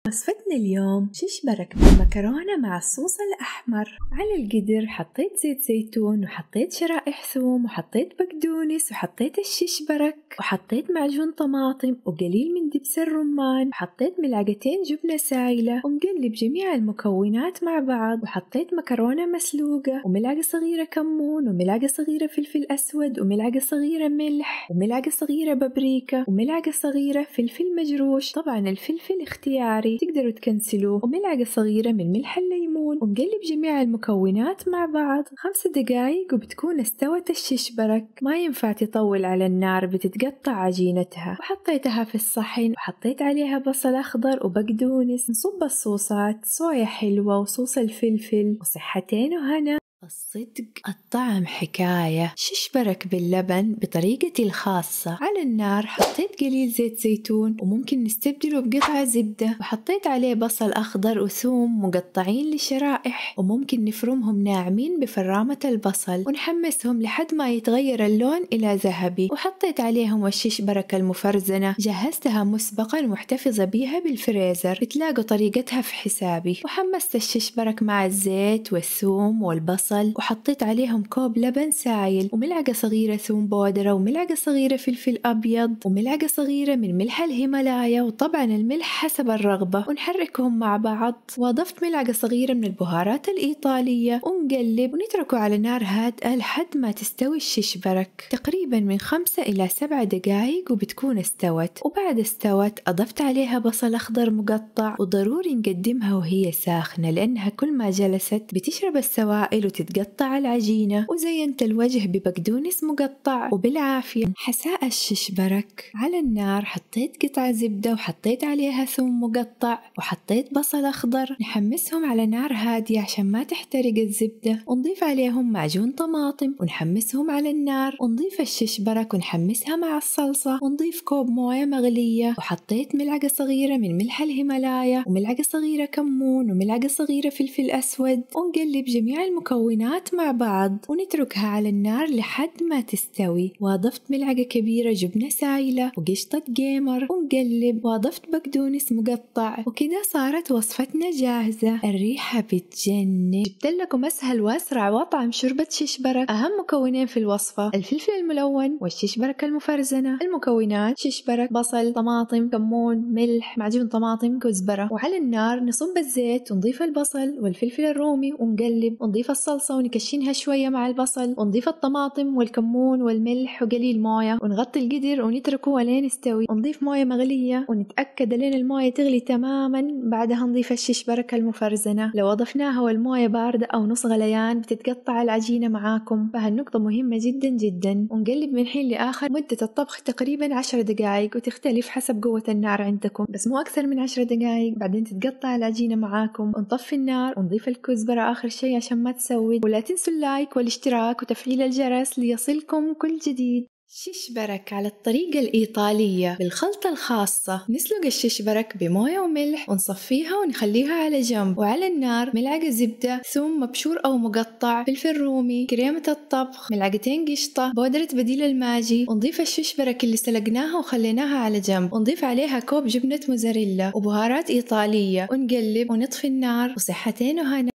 وصفتنا اليوم شيش برك بالمكرونة مع الصوص الأحمر. على القدر حطيت زيت زيتون وحطيت شرائح ثوم وحطيت بقدونس وحطيت الشيش برك وحطيت معجون طماطم وقليل من دبس الرمان وحطيت ملعقتين جبنة سايلة ومقلب جميع المكونات مع بعض، وحطيت مكرونة مسلوقة وملعقة صغيرة كمون وملعقة صغيرة فلفل أسود وملعقة صغيرة ملح وملعقة صغيرة بابريكا وملعقة صغيرة فلفل مجروش، طبعا الفلفل اختياري تقدروا تكنسلوه، وملعقة صغيرة من ملح الليمون، ومقلب جميع المكونات مع بعض 5 دقايق وبتكون استوت الشيش برك. ما ينفع تطول على النار بتتقطع عجينتها. وحطيتها في الصحن وحطيت عليها بصل أخضر وبقدونس. نصب الصوصات صويا حلوة وصوص الفلفل وصحتين وهنا. الصدق الطعم حكاية. شيش برك باللبن بطريقتي الخاصة. على النار حطيت قليل زيت زيتون وممكن نستبدله بقطعة زبدة، وحطيت عليه بصل أخضر وثوم مقطعين لشرائح، وممكن نفرمهم ناعمين بفرامة البصل ونحمسهم لحد ما يتغير اللون إلى ذهبي، وحطيت عليهم الشيش برك المفرزنة جهزتها مسبقا ومحتفظة بيها بالفريزر، بتلاقوا طريقتها في حسابي. وحمست الشيش برك مع الزيت والثوم والبصل وحطيت عليهم كوب لبن سايل وملعقة صغيرة ثوم بودرة وملعقة صغيرة فلفل أبيض وملعقة صغيرة من ملح الهيمالايا، وطبعا الملح حسب الرغبة، ونحركهم مع بعض. وأضفت ملعقة صغيرة من البهارات الإيطالية ونقلب ونتركه على نار هادئة لحد ما تستوي الشيش برك، تقريبا من 5 إلى 7 دقايق وبتكون استوت. وبعد استوت أضفت عليها بصل أخضر مقطع، وضروري نقدمها وهي ساخنة لأنها كل ما جلست بتشرب السوائل وتتقطع العجينة. وزينت الوجه ببقدونس مقطع وبالعافية. حساء الشيش برك على النار حطيت قطعة زبدة وحطيت عليها ثوم مقطع وحطيت بصل أخضر، نحمسهم على نار هادية عشان ما تحترق الزبدة، ونضيف عليهم معجون طماطم ونحمسهم على النار، ونضيف الشيش برك ونحمسها مع الصلصة، ونضيف كوب موية مغلية، وحطيت ملعقة صغيرة من ملح الهيمالايا وملعقة صغيرة كمون وملعقة صغيرة فلفل أسود، ونقلب جميع المكونات مع بعض ونتركها على النار لحد ما تستوي. وأضفت ملعقة كبيرة جبنة سايلة وقشطة جيمر ونقلب، وأضفت بقدونس مقطع، وكذا صارت وصفتنا جاهزة. الريحة بتجنن. جبت لكم أسهل وأسرع وأطعم شوربة شيش برك. أهم مكونين في الوصفة الفلفل الملون والشيش برك المفرزنة. المكونات شيش برك، بصل، طماطم، كمون، ملح، معجون طماطم، كزبرة. وعلى النار نصب الزيت ونضيف البصل والفلفل الرومي ونقلب، ونضيف الصلصة ونكشنها شوية مع البصل، ونضيف الطماطم والكمون والملح وقليل موية، ونغطي القدر ونتركه لين يستوي، ونضيف موية مغلية ونتأكد لين الموية تغلي تماما. بعدها نضيف الشيش بركة المفرزنة. لو أضفناها والموية باردة أو نص غليان بتتقطع العجينة معاكم، فهالنقطة مهمة جدا جدا. ونقلب من حين لآخر. مدة الطبخ تقريبا 10 دقائق وتختلف حسب قوة النار عندكم، بس مو أكثر من 10 دقائق. بعدين تتقطع العجينة معاكم، ونطفي النار ونضيف الكزبرة آخر شيء عشان ما تسود. ولا تنسوا اللايك والاشتراك وتفعيل الجرس ليصلكم كل جديد. شيش برك على الطريقة الإيطالية بالخلطة الخاصة. نسلق الشيش برك بموية وملح ونصفيها ونخليها على جنب، وعلى النار ملعقة زبدة، ثوم مبشور أو مقطع، فلفل رومي، كريمة الطبخ، ملعقتين قشطة، بودرة بديل الماجي، ونضيف الشيش برك اللي سلقناها وخليناها على جنب، ونضيف عليها كوب جبنة موزاريلا وبهارات إيطالية، ونقلب ونطفي النار. وصحتين وهنا.